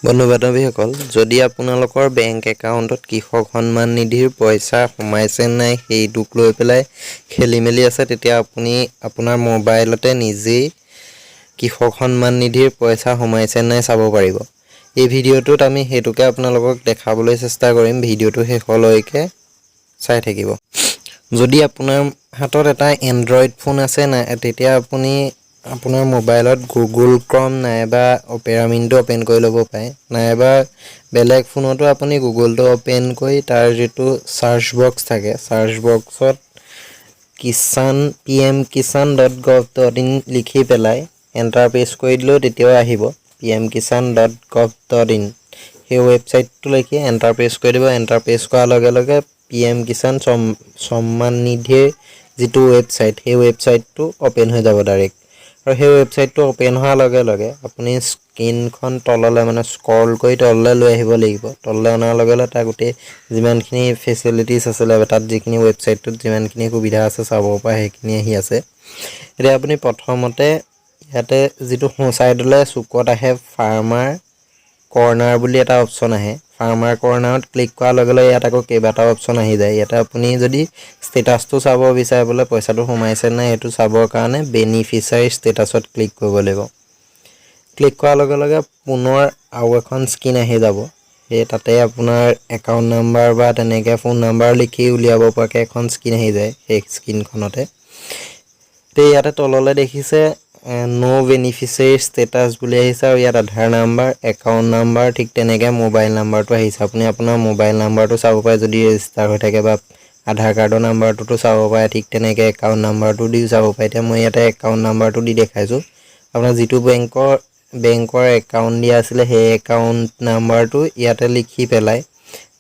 বন্ধু বান্ধৱীসকল যদি আপোনালোকৰ বেংক একাউণ্টত কৃষক সন্মান নিধিৰ পইচা সোমাইছে নাই সেইটোক লৈ পেলাই খেলিমেলি আছে তেতিয়া আপুনি আপোনাৰ মোবাইলতে নিজেই কৃষক সন্মান নিধিৰ পইচা সোমাইছে নাই চাব পাৰিব। এই ভিডিঅ'টোত আমি হেতুকে আপোনালোকক দেখাবলৈ চেষ্টা কৰিম। ভিডিঅ'টো শেষলৈকে চাই থাকিব। যদি আপোনাৰ হাতত এটা এন্ড্ৰইড ফোন আছে না তেতিয়া আপুনি আপোনাৰ মোবাইলত গুগল ক্ৰম নাইবা অপেৰা মিনিটো ওপেন কৰি ল'ব পাৰে, নাইবা বেলেগ ফোনতো আপুনি গুগলটো ওপেন কৰি তাৰ যেটো সাৰ্চ বক্স থাকে সাৰ্চ বক্সত কিষান pmkisan.gov.in লিখি পেলাই এন্টাৰ প্ৰেছ কৰি দিলেও তেতিয়াও আহিব pmkisan.gov.in সেই ৱেবছাইটটো লিখি এন্টাৰ প্ৰেছ কৰি দিব। এন্টাৰ প্ৰেছ কৰাৰ লগে লগে PM Kisan Samman নিধিৰ যেটো ৱেবছাইট সেই ৱেবছাইটটো ওপেন হৈ যাব ডাইৰেক্ট। আৰু সেই ৱেবছাইটটো ওপেন হোৱাৰ লগে লগে আপুনি স্ক্ৰিনখন তললৈ মানে স্ক্ৰল কৰি তললৈ লৈ আহিব লাগিব। তললৈ অনাৰ লগে লগে তাৰ গোটেই যিমানখিনি ফেচিলিটিজ আছে তাত যিখিনি ৱেবছাইটটোত যিমানখিনি সুবিধা আছে চাব পৰা সেইখিনি আহি আছে। এতিয়া আপুনি প্ৰথমতে ইয়াতে যেটো সোঁ সাইডলৈ চুকত আহে ফাৰ্মাৰ কৰ্নাৰ বুলি এটা অপচন আহে। ফাৰ্মাৰ কৰ্নাৰত ক্লিক কৰাৰ লগে লগে ইয়াত আকৌ কেইবাটা অপচন আহি যায়। ইয়াতে আপুনি যদি ষ্টেটাছটো চাব বিচাৰে বোলে পইচাটো সোমাইছে নাই সেইটো চাবৰ কাৰণে বেনিফিচিয়াৰী ষ্টেটাছত ক্লিক কৰিব লাগিব। ক্লিক কৰাৰ লগে লগে পুনৰ আৰু এখন স্ক্ৰিন আহি যাব। এই তাতে আপোনাৰ একাউণ্ট নাম্বাৰ বা তেনেকৈ ফোন নাম্বাৰ লিখি উলিয়াব পৰাকৈ এখন স্ক্ৰিন আহি যায়। সেই স্ক্ৰিনখনতে তে ইয়াতে তললৈ দেখিছে নো বেনিফিচিয়াৰী ষ্টেটাছ বুলি আহিছে আৰু ইয়াত আধাৰ নাম্বাৰ একাউণ্ট নাম্বাৰ ঠিক তেনেকৈ মোবাইল নাম্বাৰটো আহিছে। আপুনি আপোনাৰ মোবাইল নাম্বাৰটো চাব পাৰে যদি ৰেজিষ্টাৰ হৈ থাকে বা আধাৰ কাৰ্ডৰ নাম্বাৰটোতো চাব পাৰে, ঠিক তেনেকৈ একাউণ্ট নাম্বাৰটো দি চাব পাৰে। এতিয়া মই ইয়াতে একাউণ্ট নাম্বাৰটো দি দেখাইছোঁ। আপোনাৰ যিটো বেংকৰ একাউণ্ট দিয়া আছিলে সেই একাউণ্ট নাম্বাৰটো ইয়াতে লিখি পেলাই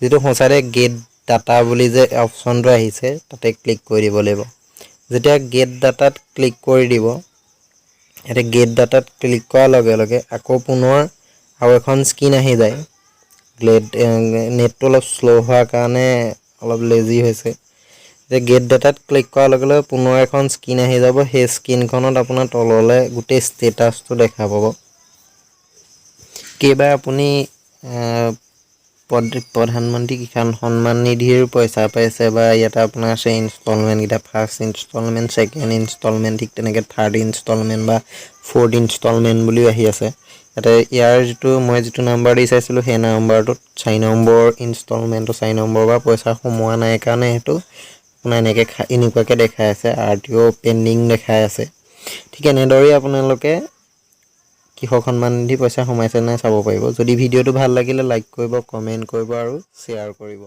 যেটো সোঁচাইতে গেট ডাটা বুলি যে অপচনটো আহিছে তাতে ক্লিক কৰি দিব লাগিব। যেতিয়া গেট ডাটাত ক্লিক কৰি দিব ইয়াতে গেট ডাটাত ক্লিক কৰাৰ লগে লগে আকৌ পুনৰ আৰু এখন স্ক্ৰিন আহি যায়। নেটটো অলপ শ্ল' হোৱাৰ কাৰণে অলপ লেজি হৈছে। যে গেট ডাটাত ক্লিক কৰাৰ লগে লগে পুনৰ এখন স্ক্ৰিন আহি যাব। সেই স্ক্ৰিনখনত আপোনাৰ তললৈ গোটেই ষ্টেটাছটো দেখা পাব। কেইবাৰ আপুনি প্ৰধানমন্ত্ৰী কিষান সন্মান নিধিৰ পইচা পাইছে বা ইয়াতে আপোনাৰ আছে ইনষ্টলমেণ্ট কেইটা ফাৰ্ষ্ট ইনষ্টলমেণ্ট ছেকেণ্ড ইনষ্টলমেণ্ট ঠিক তেনেকৈ থাৰ্ড ইনষ্টলমেণ্ট বা ফ'ৰ্থ ইনষ্টলমেণ্ট বুলিও আহি আছে। ইয়াতে ইয়াৰ মই যিটো নাম্বাৰ দি চাইছিলোঁ সেই নাম্বাৰটোত 4 নম্বৰ ইনষ্টলমেণ্টটো 4 নম্বৰ বা পইচা সোমোৱা নাই কাৰণে সেইটো আপোনাৰ এনেকুৱাকৈ দেখাই আছে RTO পেণ্ডিং দেখাই আছে। ঠিক এনেদৰেই আপোনালোকে কৃষক সন্মান নিধি পইচা সোমাইছে নাই চাব পাৰিব। যদি ভিডিঅ'টো ভাল লাগিলে লাইক কৰিব, কমেণ্ট কৰিব আৰু শ্বেয়াৰ কৰিব।